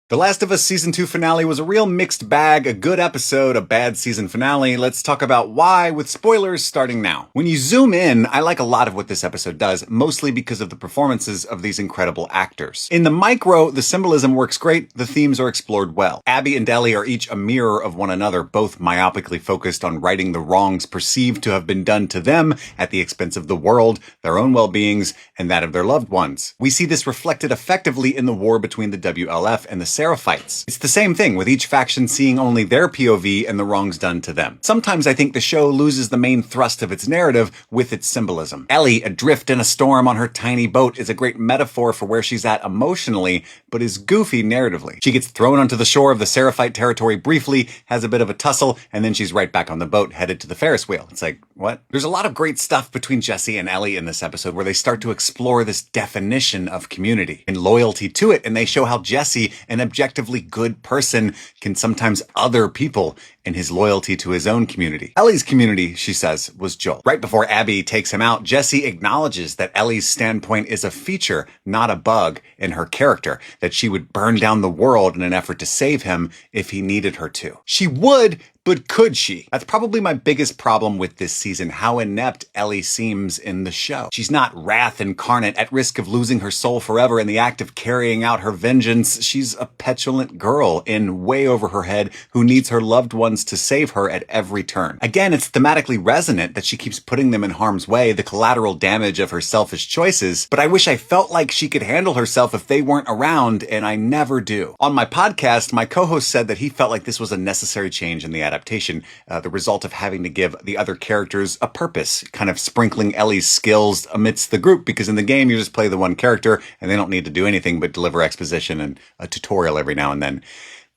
The Last of Us Season 2 finale was a real mixed bag, a good episode, a bad season finale. Let's talk about why, with spoilers starting now. When you zoom in, I like a lot of what this episode does, mostly because of the performances of these incredible actors. In the micro, the symbolism works great, the themes are explored well. Abby and Ellie are each a mirror of one another, both myopically focused on righting the wrongs perceived to have been done to them at the expense of the world, their own well-beings, and that of their loved ones. We see this reflected effectively in the war between the WLF and the Seraphites. It's the same thing, with each faction seeing only their POV and the wrongs done to them. Sometimes I think the show loses the main thrust of its narrative with its symbolism. Ellie, adrift in a storm on her tiny boat, is a great metaphor for where she's at emotionally, but is goofy narratively. She gets thrown onto the shore of the Seraphite territory briefly, has a bit of a tussle, and then she's right back on the boat, headed to the Ferris wheel. It's like, what? There's a lot of great stuff between Jesse and Ellie in this episode where they start to explore this definition of community and loyalty to it, and they show how Jesse, an objectively good person, can sometimes other people in his loyalty to his own community. Ellie's community, she says, was Joel. Right before Abby takes him out, Jesse acknowledges that Ellie's standpoint is a feature, not a bug, in her character, that she would burn down the world in an effort to save him if he needed her to. She would, but could she? That's probably my biggest problem with this season, how inept Ellie seems in the show. She's not wrath incarnate, at risk of losing her soul forever in the act of carrying out her vengeance. She's a petulant girl in way over her head who needs her loved ones to save her at every turn. Again, it's thematically resonant that she keeps putting them in harm's way, the collateral damage of her selfish choices, but I wish I felt like she could handle herself if they weren't around, and I never do. On my podcast, my co-host said that he felt like this was a necessary change in the adaptation, the result of having to give the other characters a purpose, kind of sprinkling Ellie's skills amidst the group, because in the game you just play the one character and they don't need to do anything but deliver exposition and a tutorial every now and then.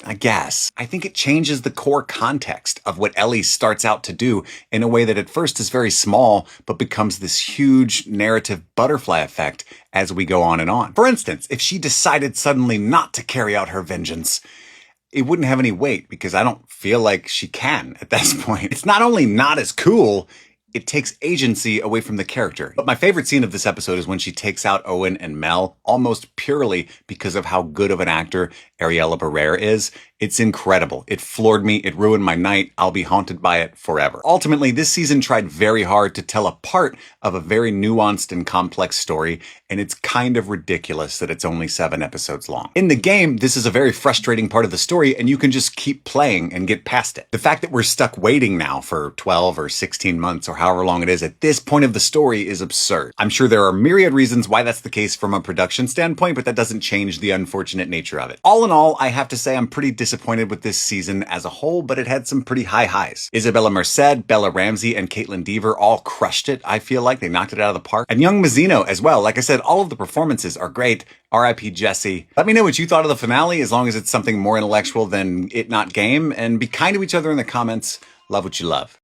I guess. I think it changes the core context of what Ellie starts out to do in a way that at first is very small, but becomes this huge narrative butterfly effect as we go on and on. For instance, if she decided suddenly not to carry out her vengeance, it wouldn't have any weight because I don't feel like she can at this point. It's not only not as cool, it takes agency away from the character. But my favorite scene of this episode is when she takes out Owen and Mel, almost purely because of how good of an actor Ariella Barrera is. It's incredible. It floored me. It ruined my night. I'll be haunted by it forever. Ultimately, this season tried very hard to tell a part of a very nuanced and complex story, and it's kind of ridiculous that it's only 7 episodes long. In the game, this is a very frustrating part of the story, and you can just keep playing and get past it. The fact that we're stuck waiting now for 12 or 16 months or however long it is at this point of the story is absurd. I'm sure there are myriad reasons why that's the case from a production standpoint, but that doesn't change the unfortunate nature of it. All in all, I have to say I'm pretty disappointed with this season as a whole, but it had some pretty high highs. Isabella Merced, Bella Ramsey, and Caitlin Dever all crushed it. I feel like they knocked it out of the park. And young Mazzino as well. Like I said, all of the performances are great. R.I.P. Jesse. Let me know what you thought of the finale, as long as it's something more intellectual than it not game, and be kind to each other in the comments. Love what you love.